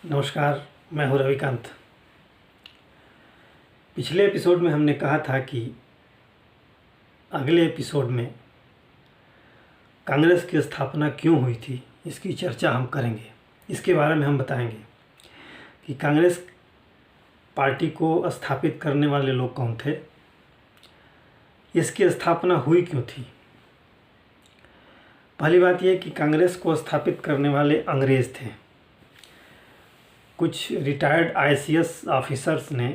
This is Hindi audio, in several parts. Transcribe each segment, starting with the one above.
नमस्कार। मैं हूं रविकांत। पिछले एपिसोड में हमने कहा था कि अगले एपिसोड में कांग्रेस की स्थापना क्यों हुई थी इसकी चर्चा हम करेंगे। इसके बारे में हम बताएंगे कि कांग्रेस पार्टी को स्थापित करने वाले लोग कौन थे, इसकी स्थापना हुई क्यों थी। पहली बात यह कि कांग्रेस को स्थापित करने वाले अंग्रेज़ थे। कुछ रिटायर्ड आईसीएस ऑफिसर्स ने,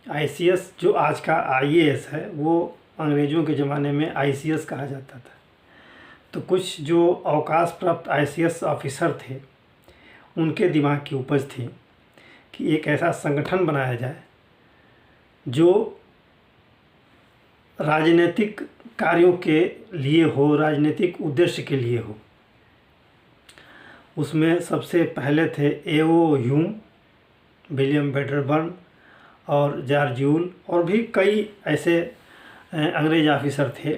आईसीएस जो आज का आईएएस है वो अंग्रेज़ों के ज़माने में आईसीएस कहा जाता था। तो कुछ जो अवकाश प्राप्त आईसीएस ऑफिसर थे उनके दिमाग की उपज थी कि एक ऐसा संगठन बनाया जाए जो राजनीतिक कार्यों के लिए हो, राजनीतिक उद्देश्य के लिए हो। उसमें सबसे पहले थे एओ ह्यूम, विलियम वेडरबर्न और जॉर्ज यूल और भी कई ऐसे अंग्रेज ऑफिसर थे।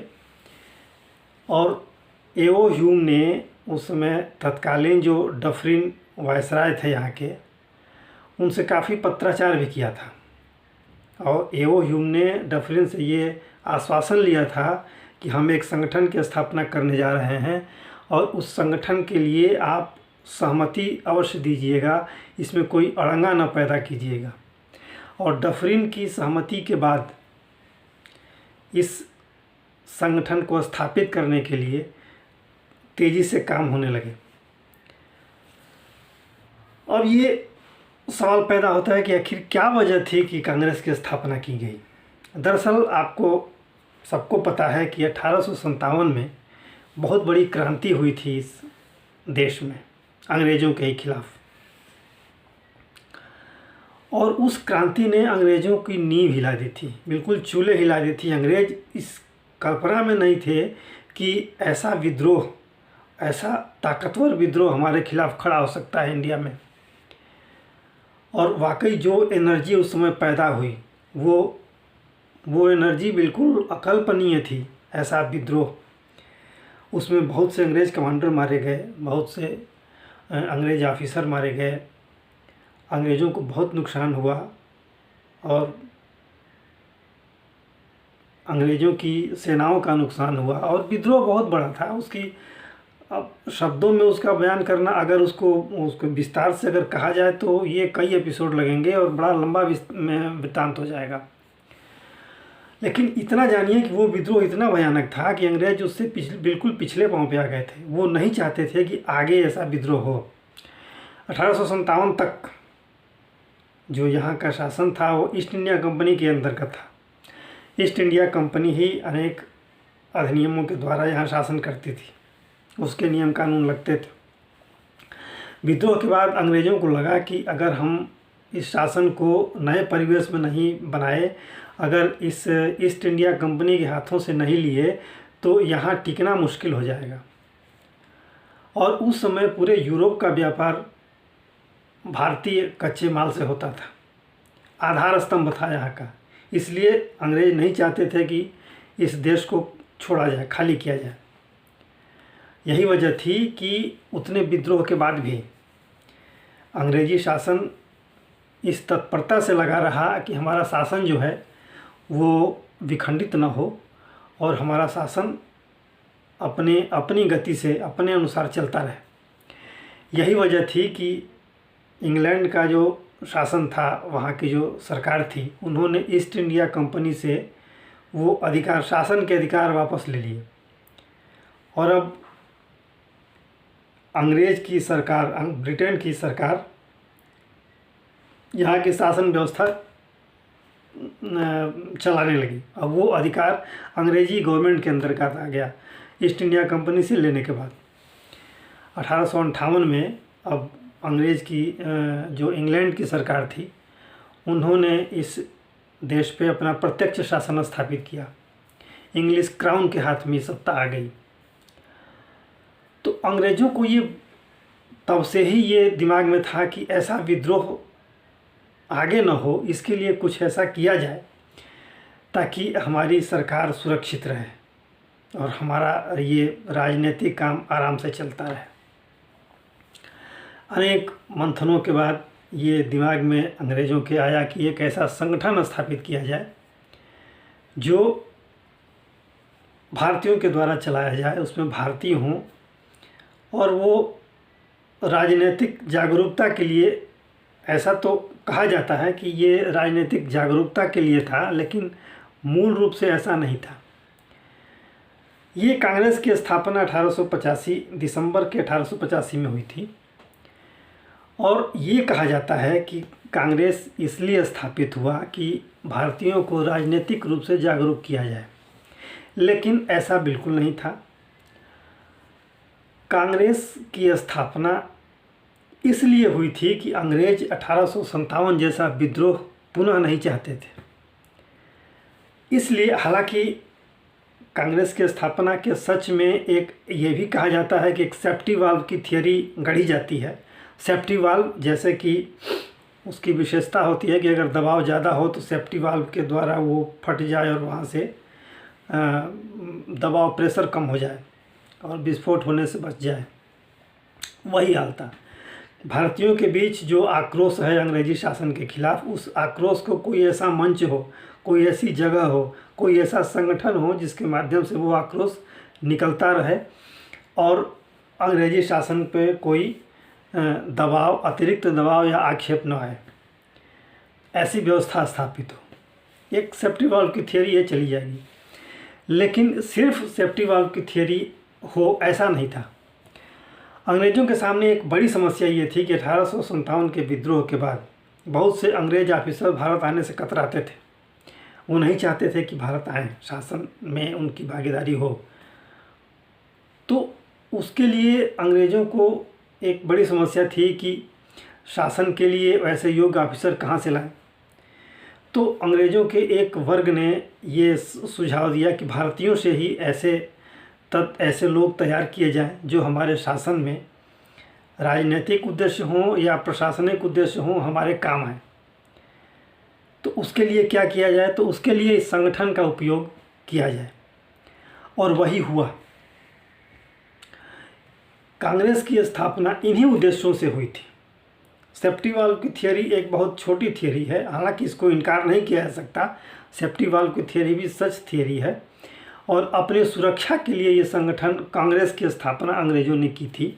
और एओ ह्यूम ने उस समय तत्कालीन जो डफरिन वायसराय थे यहाँ के, उनसे काफ़ी पत्राचार भी किया था। और एओ ह्यूम ने डफरिन से ये आश्वासन लिया था कि हम एक संगठन की स्थापना करने जा रहे हैं और उस संगठन के लिए आप सहमति अवश्य दीजिएगा, इसमें कोई अड़ंगा न पैदा कीजिएगा। और डफरिन की सहमति के बाद इस संगठन को स्थापित करने के लिए तेज़ी से काम होने लगे। अब ये सवाल पैदा होता है कि आखिर क्या वजह थी कि कांग्रेस की स्थापना की गई। दरअसल आपको सबको पता है कि 1857 में बहुत बड़ी क्रांति हुई थी इस देश में अंग्रेज़ों के खिलाफ। और उस क्रांति ने अंग्रेज़ों की नींव हिला दी थी, बिल्कुल चूल्हे हिला दी थी। अंग्रेज़ इस कल्पना में नहीं थे कि ऐसा विद्रोह, ऐसा ताकतवर विद्रोह हमारे खिलाफ खड़ा हो सकता है इंडिया में। और वाकई जो एनर्जी उस समय पैदा हुई वो एनर्जी बिल्कुल अकल्पनीय थी। ऐसा विद्रोह, उसमें बहुत से अंग्रेज़ कमांडर मारे गए, बहुत से अंग्रेज़ ऑफिसर मारे गए, अंग्रेज़ों को बहुत नुकसान हुआ और अंग्रेज़ों की सेनाओं का नुकसान हुआ। और विद्रोह बहुत बड़ा था। उसकी अब शब्दों में उसका बयान करना, अगर उसको विस्तार से अगर कहा जाए तो ये कई एपिसोड लगेंगे और बड़ा लंबा वृत्तांत हो जाएगा। लेकिन इतना जानिए कि वो विद्रोह इतना भयानक था कि अंग्रेज उससे बिल्कुल पिछले पांव पे आ गए थे। वो नहीं चाहते थे कि आगे ऐसा विद्रोह हो। 1857 तक जो यहाँ का शासन था वो ईस्ट इंडिया कंपनी के अंतर्गत था। ईस्ट इंडिया कंपनी ही अनेक अधिनियमों के द्वारा यहाँ शासन करती थी, उसके नियम कानून लगते थे। विद्रोह के बाद अंग्रेज़ों को लगा कि अगर हम इस शासन को नए परिवेश में नहीं बनाए, अगर इस ईस्ट इंडिया कंपनी के हाथों से नहीं लिए तो यहाँ टिकना मुश्किल हो जाएगा। और उस समय पूरे यूरोप का व्यापार भारतीय कच्चे माल से होता था, आधार स्तंभ था यहाँ का। इसलिए अंग्रेज नहीं चाहते थे कि इस देश को छोड़ा जाए, खाली किया जाए। यही वजह थी कि उतने विद्रोह के बाद भी अंग्रेजी शासन इस तत्परता से लगा रहा कि हमारा शासन जो है वो विखंडित न हो और हमारा शासन अपनी गति से अपने अनुसार चलता रहे। यही वजह थी कि इंग्लैंड का जो शासन था, वहाँ की जो सरकार थी, उन्होंने ईस्ट इंडिया कंपनी से वो अधिकार, शासन के अधिकार वापस ले लिए। और अब अंग्रेज की सरकार, ब्रिटेन की सरकार यहाँ की शासन व्यवस्था चलाने लगी। अब वो अधिकार अंग्रेजी गवर्नमेंट के अंतर्गत आ गया ईस्ट इंडिया कंपनी से लेने के बाद। 1858 में अब अंग्रेज़ की जो इंग्लैंड की सरकार थी, उन्होंने इस देश पे अपना प्रत्यक्ष शासन स्थापित किया। इंग्लिश क्राउन के हाथ में सत्ता आ गई। तो अंग्रेज़ों को ये तब से ही ये दिमाग में था कि ऐसा विद्रोह आगे न हो, इसके लिए कुछ ऐसा किया जाए ताकि हमारी सरकार सुरक्षित रहे और हमारा ये राजनीतिक काम आराम से चलता रहे। अनेक मंथनों के बाद ये दिमाग में अंग्रेज़ों के आया कि एक ऐसा संगठन स्थापित किया जाए जो भारतीयों के द्वारा चलाया जाए, उसमें भारतीय हों, और वो राजनीतिक जागरूकता के लिए, ऐसा तो कहा जाता है कि ये राजनीतिक जागरूकता के लिए था, लेकिन मूल रूप से ऐसा नहीं था। ये कांग्रेस की स्थापना 1885 दिसंबर के 1885 में हुई थी, और ये कहा जाता है कि कांग्रेस इसलिए स्थापित हुआ कि भारतीयों को राजनीतिक रूप से जागरूक किया जाए, लेकिन ऐसा बिल्कुल नहीं था। कांग्रेस की स्थापना इसलिए हुई थी कि अंग्रेज 1857 जैसा विद्रोह पुनः नहीं चाहते थे। इसलिए हालांकि कांग्रेस की स्थापना के सच में एक ये भी कहा जाता है कि एक सेफ्टी वाल्व की थियरी गढ़ी जाती है। सेफ्टी वाल्व जैसे कि उसकी विशेषता होती है कि अगर दबाव ज़्यादा हो तो सेफ्टी वाल्व के द्वारा वो फट जाए और वहाँ से दबाव प्रेशर कम हो जाए और विस्फोट होने से बच जाए। वही हाल था। भारतीयों के बीच जो आक्रोश है अंग्रेजी शासन के खिलाफ, उस आक्रोश को कोई ऐसा मंच हो, कोई ऐसी जगह हो, कोई ऐसा संगठन हो जिसके माध्यम से वो आक्रोश निकलता रहे और अंग्रेजी शासन पे कोई दबाव, अतिरिक्त दबाव या आक्षेप न आए, ऐसी व्यवस्था स्थापित हो। एक सेफ्टी वाल्व की थियरी ये चली जाएगी, लेकिन सिर्फ सेफ्टी वाल्व की थियरी हो ऐसा नहीं था। अंग्रेज़ों के सामने एक बड़ी समस्या ये थी कि 1857 के विद्रोह के बाद बहुत से अंग्रेज ऑफिसर भारत आने से कतराते थे। वो नहीं चाहते थे कि भारत आएँ, शासन में उनकी भागीदारी हो। तो उसके लिए अंग्रेज़ों को एक बड़ी समस्या थी कि शासन के लिए वैसे योग्य ऑफिसर कहाँ से लाएं। तो अंग्रेज़ों के एक वर्ग ने ये सुझाव दिया कि भारतीयों से ही ऐसे लोग तैयार किए जाएं जो हमारे शासन में राजनीतिक उद्देश्य हों या प्रशासनिक उद्देश्य हों, हमारे काम आए। तो उसके लिए क्या किया जाए, तो उसके लिए इस संगठन का उपयोग किया जाए, और वही हुआ। कांग्रेस की स्थापना इन्हीं उद्देश्यों से हुई थी। सेफ्टी वाल्व की थियरी एक बहुत छोटी थियरी है, हालांकि इसको इनकार नहीं किया जा सकता। सेफ्टी वाल्व की थियरी भी सच थियरी है, और अपने सुरक्षा के लिए ये संगठन, कांग्रेस की स्थापना अंग्रेज़ों ने की थी।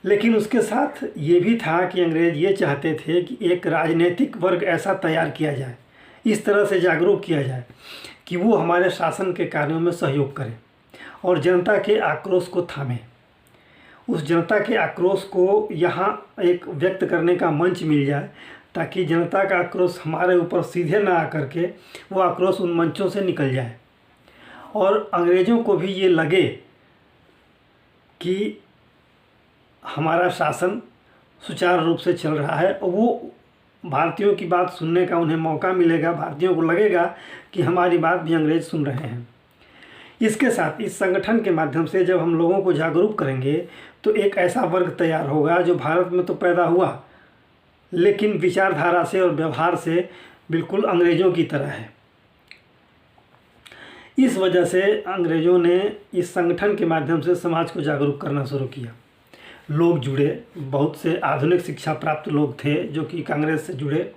लेकिन उसके साथ ये भी था कि अंग्रेज़ ये चाहते थे कि एक राजनीतिक वर्ग ऐसा तैयार किया जाए, इस तरह से जागरूक किया जाए कि वो हमारे शासन के कार्यों में सहयोग करे और जनता के आक्रोश को थामे। उस जनता के आक्रोश को यहाँ एक व्यक्त करने का मंच मिल जाए, ताकि जनता का आक्रोश हमारे ऊपर सीधे ना आकर के वो आक्रोश उन मंचों से निकल जाए, और अंग्रेज़ों को भी ये लगे कि हमारा शासन सुचारू रूप से चल रहा है, और वो भारतीयों की बात सुनने का उन्हें मौका मिलेगा। भारतीयों को लगेगा कि हमारी बात भी अंग्रेज़ सुन रहे हैं। इसके साथ इस संगठन के माध्यम से जब हम लोगों को जागरूक करेंगे तो एक ऐसा वर्ग तैयार होगा जो भारत में तो पैदा हुआ, लेकिन विचारधारा से और व्यवहार से बिल्कुल अंग्रेज़ों की तरह है। इस वजह से अंग्रेज़ों ने इस संगठन के माध्यम से समाज को जागरूक करना शुरू किया। लोग जुड़े, बहुत से आधुनिक शिक्षा प्राप्त लोग थे जो कि कांग्रेस से जुड़े,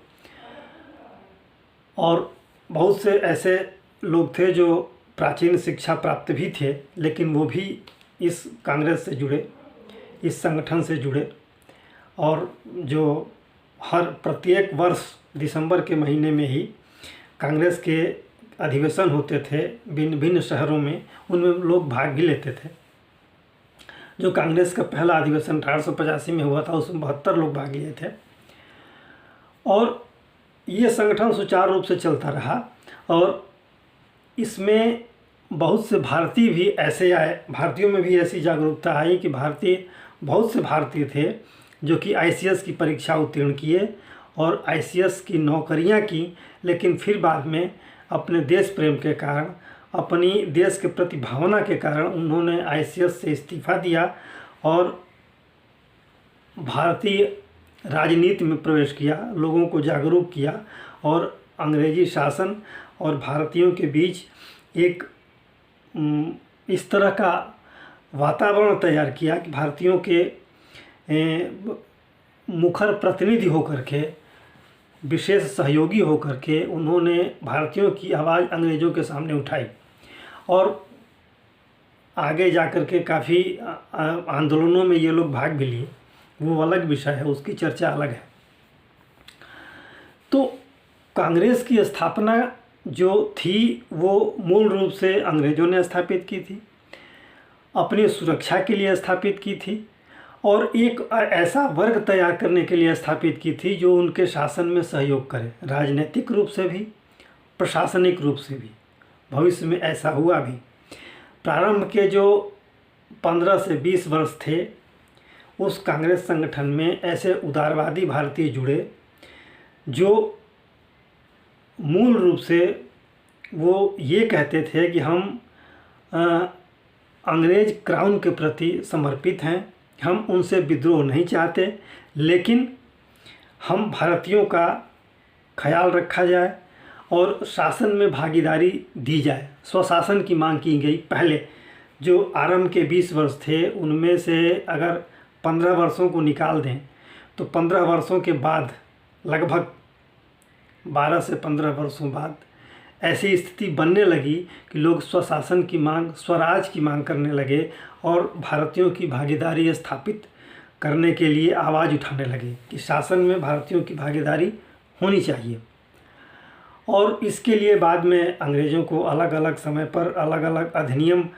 और बहुत से ऐसे लोग थे जो प्राचीन शिक्षा प्राप्त भी थे, लेकिन वो भी इस कांग्रेस से जुड़े, इस संगठन से जुड़े, और जो हर प्रत्येक वर्ष दिसंबर के महीने में ही कांग्रेस के अधिवेशन होते थे भिन्न भिन्न शहरों में, उनमें लोग भाग भी लेते थे। जो कांग्रेस का पहला अधिवेशन 1885 में हुआ था, उसमें 72 लोग भाग लिए थे, और ये संगठन सुचारू रूप से चलता रहा। और इसमें बहुत से भारतीय भी ऐसे आए, भारतीयों में भी ऐसी जागरूकता आई कि बहुत से भारतीय थे जो कि ICS की परीक्षा उत्तीर्ण किए और ICS की नौकरियां की, लेकिन फिर बाद में अपने देश प्रेम के कारण, अपनी देश के प्रति भावना के कारण उन्होंने ICS से इस्तीफ़ा दिया और भारतीय राजनीति में प्रवेश किया, लोगों को जागरूक किया, और अंग्रेजी शासन और भारतीयों के बीच एक इस तरह का वातावरण तैयार किया कि भारतीयों के मुखर प्रतिनिधि होकर के, विशेष सहयोगी होकर के उन्होंने भारतीयों की आवाज़ अंग्रेज़ों के सामने उठाई और आगे जा कर के काफ़ी आंदोलनों में ये लोग भाग भी लिए। वो अलग विषय है, उसकी चर्चा अलग है। तो कांग्रेस की स्थापना जो थी वो मूल रूप से अंग्रेज़ों ने स्थापित की थी, अपनी सुरक्षा के लिए स्थापित की थी और एक ऐसा वर्ग तैयार करने के लिए स्थापित की थी जो उनके शासन में सहयोग करे, राजनीतिक रूप से भी, प्रशासनिक रूप से भी। भविष्य में ऐसा हुआ भी। प्रारंभ के जो 15 से 20 वर्ष थे, उस कांग्रेस संगठन में ऐसे उदारवादी भारतीय जुड़े जो मूल रूप से वो ये कहते थे कि हम अंग्रेज क्राउन के प्रति समर्पित हैं, हम उनसे विद्रोह नहीं चाहते, लेकिन हम भारतीयों का ख्याल रखा जाए और शासन में भागीदारी दी जाए। स्वशासन की मांग की गई। पहले जो आरंभ के 20 वर्ष थे उनमें से अगर 15 वर्षों को निकाल दें तो 15 वर्षों के बाद, लगभग 12 से 15 वर्षों बाद ऐसी स्थिति बनने लगी कि लोग स्वशासन की मांग, स्वराज की मांग करने लगे और भारतीयों की भागीदारी स्थापित करने के लिए आवाज़ उठाने लगे कि शासन में भारतीयों की भागीदारी होनी चाहिए। और इसके लिए बाद में अंग्रेज़ों को अलग अलग समय पर अलग अलग अधिनियम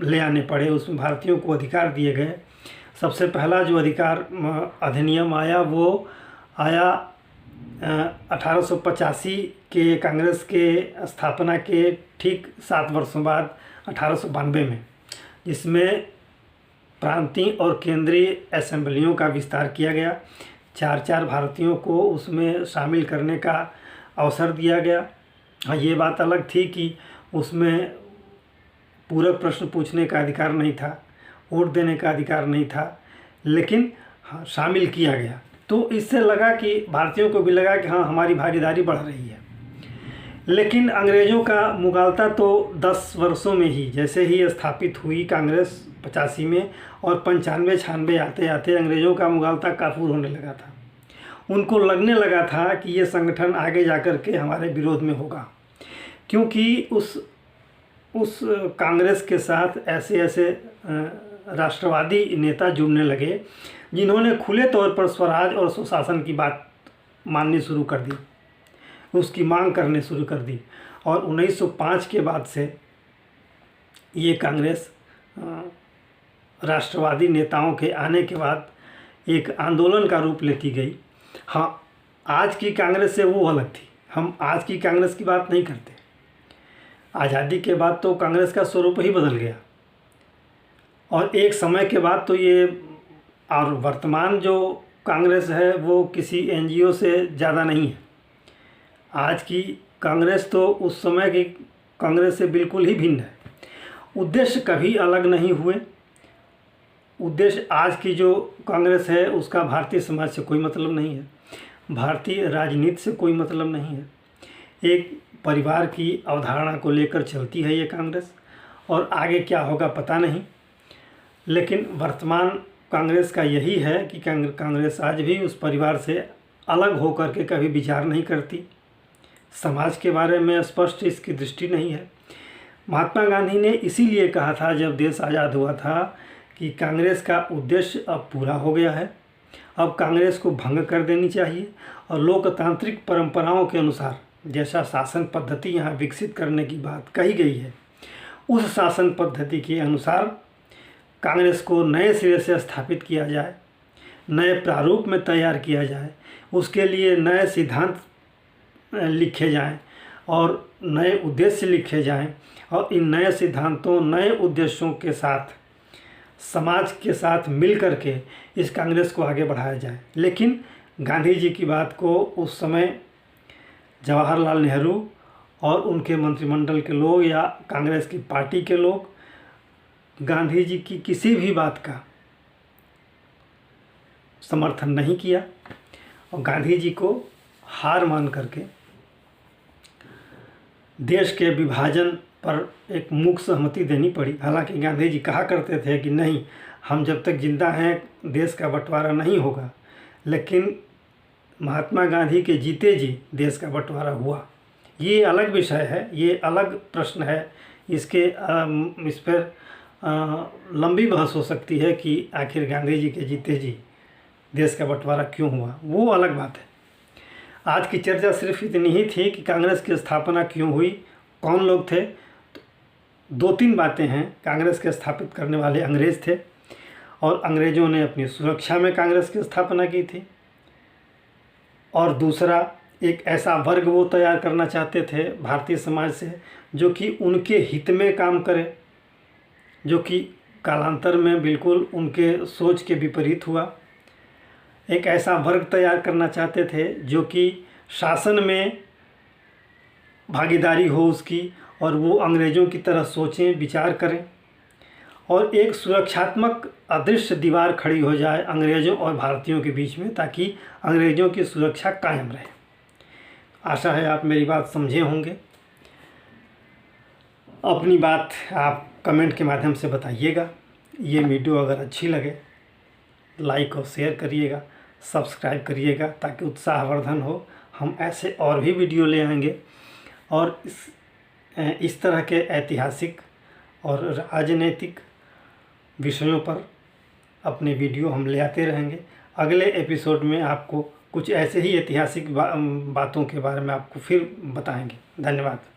ले आने पड़े, उसमें भारतीयों को अधिकार दिए गए। सबसे पहला जो अधिनियम आया वो आया 1885 के कांग्रेस के स्थापना के ठीक 7 वर्षों बाद 1892 में, जिसमें प्रांतीय और केंद्रीय असेंबलियों का विस्तार किया गया। 4 भारतीयों को उसमें शामिल करने का अवसर दिया गया। हाँ, ये बात अलग थी कि उसमें पूरक प्रश्न पूछने का अधिकार नहीं था, वोट देने का अधिकार नहीं था, लेकिन हाँ शामिल किया गया। तो इससे लगा कि भारतीयों को भी लगा कि हाँ हमारी भागीदारी बढ़ रही है। लेकिन अंग्रेज़ों का मुगालता तो 10 वर्षों में ही, जैसे ही स्थापित हुई कांग्रेस 85 में और 95-96 आते आते अंग्रेज़ों का मुगालता काफूर होने लगा था। उनको लगने लगा था कि ये संगठन आगे जाकर के हमारे विरोध में होगा, क्योंकि उस कांग्रेस के साथ ऐसे राष्ट्रवादी नेता जुड़ने लगे जिन्होंने खुले तौर पर स्वराज और स्वशासन की बात माननी शुरू कर दी, उसकी मांग करने शुरू कर दी। और 1905 के बाद से ये कांग्रेस राष्ट्रवादी नेताओं के आने के बाद एक आंदोलन का रूप लेती गई। हाँ, आज की कांग्रेस से वो अलग थी। हम आज की कांग्रेस की बात नहीं करते। आज़ादी के बाद तो कांग्रेस का स्वरूप ही बदल गया और एक समय के बाद तो ये, और वर्तमान जो कांग्रेस है वो किसी एनजीओ से ज़्यादा नहीं है। आज की कांग्रेस तो उस समय की कांग्रेस से बिल्कुल ही भिन्न है। उद्देश्य कभी अलग नहीं हुए। उद्देश्य आज की जो कांग्रेस है उसका भारतीय समाज से कोई मतलब नहीं है, भारतीय राजनीति से कोई मतलब नहीं है। एक परिवार की अवधारणा को लेकर चलती है ये कांग्रेस, और आगे क्या होगा पता नहीं। लेकिन वर्तमान कांग्रेस का यही है कि कांग्रेस आज भी उस परिवार से अलग होकर के कभी विचार नहीं करती। समाज के बारे में स्पष्ट इसकी दृष्टि नहीं है। महात्मा गांधी ने इसीलिए कहा था जब देश आज़ाद हुआ था कि कांग्रेस का उद्देश्य अब पूरा हो गया है, अब कांग्रेस को भंग कर देनी चाहिए और लोकतांत्रिक परंपराओं के अनुसार जैसा शासन पद्धति यहाँ विकसित करने की बात कही गई है, उस शासन पद्धति के अनुसार कांग्रेस को नए सिरे से स्थापित किया जाए, नए प्रारूप में तैयार किया जाए, उसके लिए नए सिद्धांत लिखे जाएं और नए उद्देश्य लिखे जाएं, और इन नए सिद्धांतों, नए उद्देश्यों के साथ समाज के साथ मिल कर के इस कांग्रेस को आगे बढ़ाया जाए। लेकिन गांधी जी की बात को उस समय जवाहरलाल नेहरू और उनके मंत्रिमंडल के लोग या कांग्रेस की पार्टी के लोग गांधी जी की किसी भी बात का समर्थन नहीं किया और गांधी जी को हार मान करके देश के विभाजन पर एक मूक सहमति देनी पड़ी। हालांकि गांधी जी कहा करते थे कि नहीं, हम जब तक जिंदा हैं देश का बंटवारा नहीं होगा, लेकिन महात्मा गांधी के जीते जी देश का बंटवारा हुआ। ये अलग विषय है, ये अलग प्रश्न है। इस पर लंबी बहस हो सकती है कि आखिर गांधी जी के जीते जी देश का बंटवारा क्यों हुआ, वो अलग बात है। आज की चर्चा सिर्फ इतनी ही थी कि कांग्रेस की स्थापना क्यों हुई, कौन लोग थे। तो 2-3 बातें हैं। कांग्रेस के स्थापित करने वाले अंग्रेज़ थे और अंग्रेज़ों ने अपनी सुरक्षा में कांग्रेस की स्थापना की थी। और दूसरा, एक ऐसा वर्ग वो तैयार करना चाहते थे भारतीय समाज से जो कि उनके हित में काम करे, जो कि कालांतर में बिल्कुल उनके सोच के विपरीत हुआ। एक ऐसा वर्ग तैयार करना चाहते थे जो कि शासन में भागीदारी हो उसकी, और वो अंग्रेज़ों की तरह सोचें, विचार करें, और एक सुरक्षात्मक अदृश्य दीवार खड़ी हो जाए अंग्रेज़ों और भारतीयों के बीच में, ताकि अंग्रेज़ों की सुरक्षा कायम रहे। आशा है आप मेरी बात समझे होंगे। अपनी बात आप कमेंट के माध्यम से बताइएगा। ये वीडियो अगर अच्छी लगे लाइक और शेयर करिएगा, सब्सक्राइब करिएगा ताकि उत्साहवर्धन हो। हम ऐसे और भी वीडियो ले आएंगे और इस तरह के ऐतिहासिक और राजनीतिक विषयों पर अपने वीडियो हम ले आते रहेंगे। अगले एपिसोड में आपको कुछ ऐसे ही ऐतिहासिक बातों के बारे में आपको फिर बताएंगे। धन्यवाद।